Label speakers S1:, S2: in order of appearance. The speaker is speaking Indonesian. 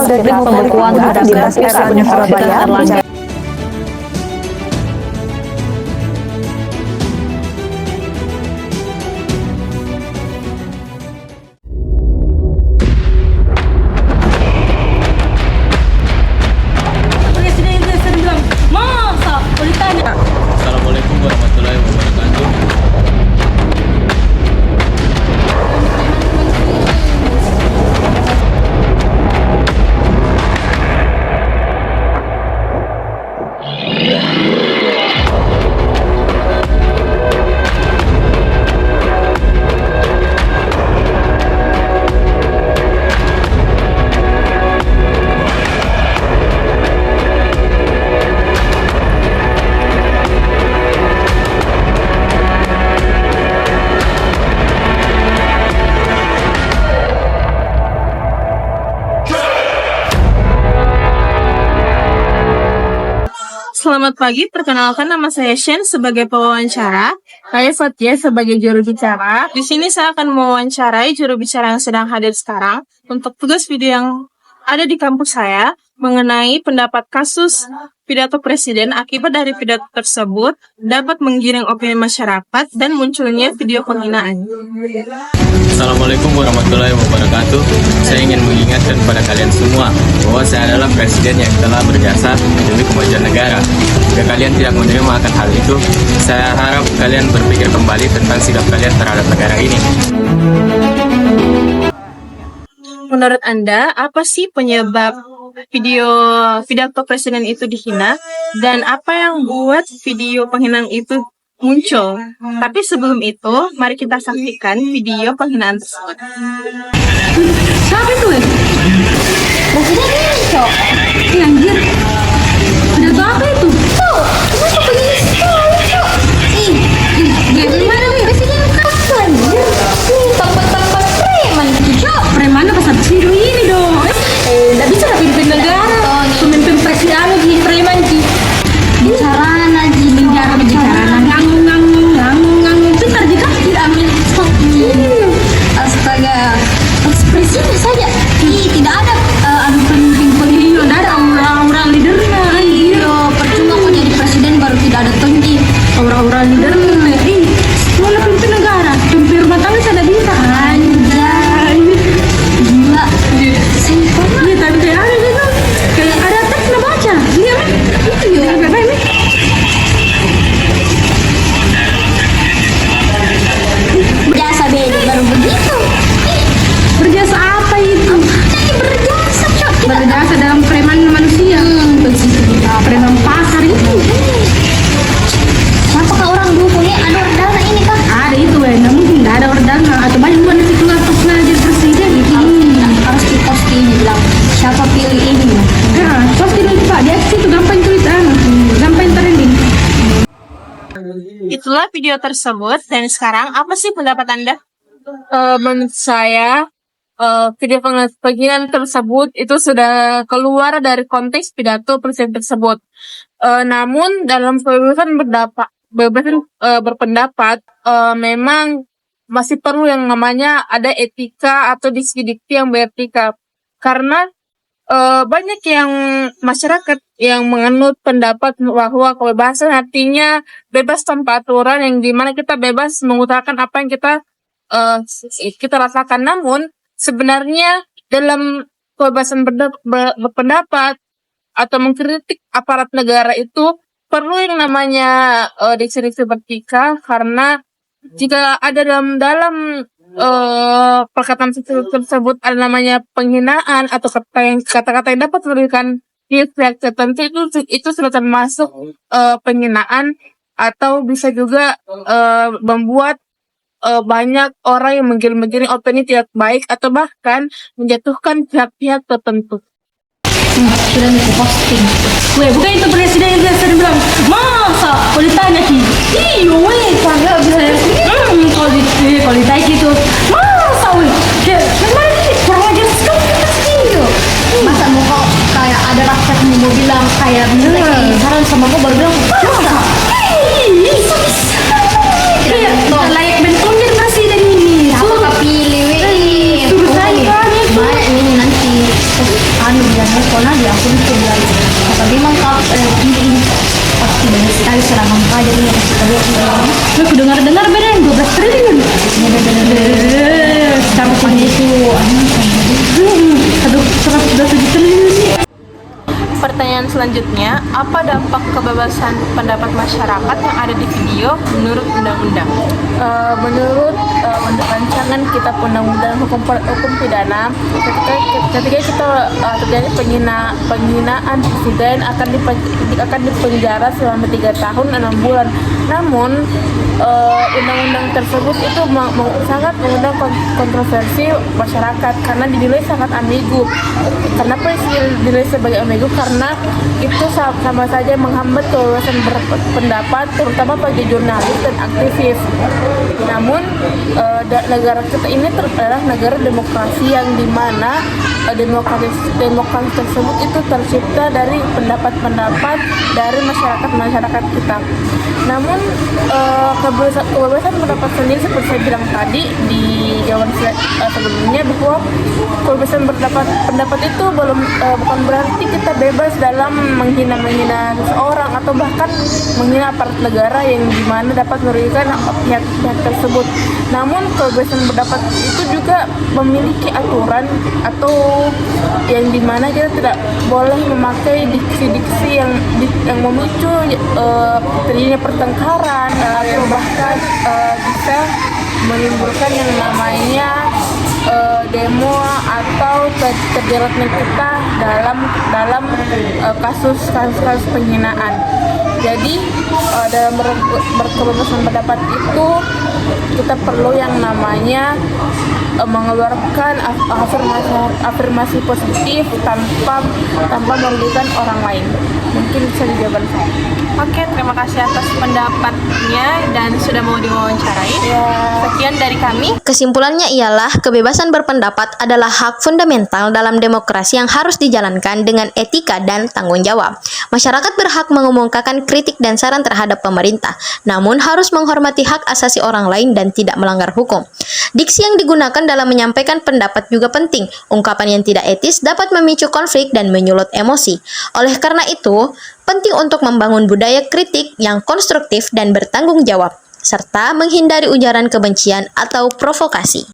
S1: setelah pembekuan terhadap RUU Surabaya Erlangga.
S2: Assalamualaikum warahmatullahi wabarakatuh.
S3: Selamat pagi, perkenalkan nama saya Shen sebagai pewawancara. Saya Fatia sebagai juru bicara. Di sini saya akan mewawancarai juru bicara yang sedang hadir sekarang untuk tugas video yang ada di kampus saya mengenai pendapat kasus pidato presiden. Akibat dari pidato tersebut dapat menggiring opini masyarakat dan munculnya video penghinaan.
S2: Assalamualaikum warahmatullahi wabarakatuh. Saya ingin mengingatkan pada kalian semua bahwa saya adalah presiden yang telah berjasa demi kemajuan negara. Jika kalian tidak menerima akan hal itu, saya harap kalian berpikir kembali tentang sikap kalian terhadap negara ini.
S3: Menurut Anda, apa sih penyebab video pidato presiden itu dihina dan apa yang buat video penghinaan itu muncul? Tapi sebelum itu, mari kita saksikan video penghinaan tersebut.
S4: Siapa itu? Presiden ini, Cok. Anjir. Pidato apa itu? Cok, kenapa begini sekali, Cok? Dari mana nih? Presiden kapan? Tempat-tempat preman itu, Cok. Preman apa sampai sini ini dong? Nggak bisa pimpin negara. Pemimpin presiden lagi, preman sih. Bicara lagi, bicara ngangung. Bentar jika tidak ambil stok. Astaga, ekspresinya saja. Tidak ada pemimpin tidak ada aura leadernya. Iya, percuma mau jadi presiden baru tidak ada tinggi aura leadernya. Mana pemimpin negara, pemimpin rumah tangga saya tidak bisa. Anjay, gila. Simpel. Iya, tapi kayak ada gitu, kayak ada teks nggak baca. Iya kan? Itu ya, apa ini? Berjasa beda baru begitu. Berjasa apa itu? Berjasa, Cok. Berjasa dalam preman manusia. Preman pasar itu. Siapakah orang dukung ini? Ada ordana ini kah? Ada itu, namun tidak ada ordana. Atau banyak buat nasi keluar pas jadi presiden. Harus di-posting bilang siapa pilih ini. Nah, posting itu Pak. Dia situ gampang tulisan, gampang trending.
S3: Itulah video tersebut dan sekarang apa sih pendapat Anda?
S5: Menurut saya video penghinaan tersebut itu sudah keluar dari konteks pidato presiden tersebut. Namun dalam kebebasan berpendapat memang masih perlu yang namanya ada etika atau diksi-diksi yang beretika, karena banyak yang masyarakat yang menganut pendapat bahwa kebebasan artinya bebas tanpa aturan, yang dimana kita bebas mengutarakan apa yang kita rasakan. Namun sebenarnya dalam kebebasan berpendapat atau mengkritik aparat negara itu perlu yang namanya diksi-diksi beretika, karena jika ada dalam perkataan tersebut ada namanya penghinaan atau kata-kata yang dapat memberikan pihak tertentu, itu sudah termasuk penghinaan, atau bisa juga membuat banyak orang yang menggiring opini tidak baik atau bahkan menjatuhkan pihak-pihak tertentu.
S4: Sudah nih posting. Weh, bukan itu presiden yang biasa dibilang. Masa? Kalau ditanya sih, iyo weh, kagak bisa. Kalau ditanya gitu, masa weh? Memang ini kurang ajar sekali pasti. Masa mau kok kayak ada rakyat mau bilang kayak saran sama kau baru bilang masa? Bisa. Tidak layak bentuknya presiden ini. Siapa pilih weh? Suruh saya banyak ini nanti. anu bilangnya karena di akun itu bilang kata memang ini pasti banyak sekali serangan pajak ini pasti kalian aku dengar beda yang 12 triliun sampai itu aduh 127 triliun sih.
S3: Pertanyaan selanjutnya, apa dampak kebebasan pendapat masyarakat yang ada di video menurut undang-undang?
S5: Menurut rancangan Kitab Undang-Undang Hukum Pidana, ketika kita terjadi penghinaan presiden akan dipenjara selama 3 tahun 6 bulan. Namun undang-undang tersebut itu sangat mengundang kontroversi masyarakat karena dinilai sangat ambigu. Kenapa dinilai sebagai ambigu? Karena itu sama saja menghambat kebebasan berpendapat, terutama bagi jurnalis dan aktivis. Namun negara kita ini adalah negara demokrasi yang dimana demokrasi tersebut itu tercipta dari pendapat-pendapat dari masyarakat kita. Namun kebebasan pendapat sendiri seperti saya bilang tadi di jawaban sebelumnya bahwa kebebasan pendapat itu bukan berarti kita bebas dalam menghina seseorang atau bahkan menghina aparat negara yang dimana dapat merugikan pihak tersebut. Namun kebebasan pendapat itu juga memiliki aturan atau yang dimana kita tidak boleh memakai diksi-diksi yang memicu terjadinya pertengkaran atau bahkan bisa menimbulkan yang namanya demo atau terjeratnya kita dalam kasus penghinaan. Jadi dalam berkebebasan pendapat itu kita perlu yang namanya mengeluarkan afirmasi positif tanpa merugikan orang lain. Mungkin bisa dijawab saya.
S3: Oke, terima kasih atas pendapatnya dan sudah mau diwawancarai. Sekian dari kami.
S1: Kesimpulannya ialah kebebasan berpendapat adalah hak fundamental dalam demokrasi yang harus dijalankan dengan etika dan tanggung jawab. Masyarakat berhak mengumumkakan kritik dan saran terhadap pemerintah, namun harus menghormati hak asasi orang lain dan tidak melanggar hukum. Diksi yang digunakan dalam menyampaikan pendapat juga penting. Ungkapan yang tidak etis dapat memicu konflik dan menyulut emosi. Oleh karena itu, penting untuk membangun budaya kritik yang konstruktif dan bertanggung jawab, serta menghindari ujaran kebencian atau provokasi.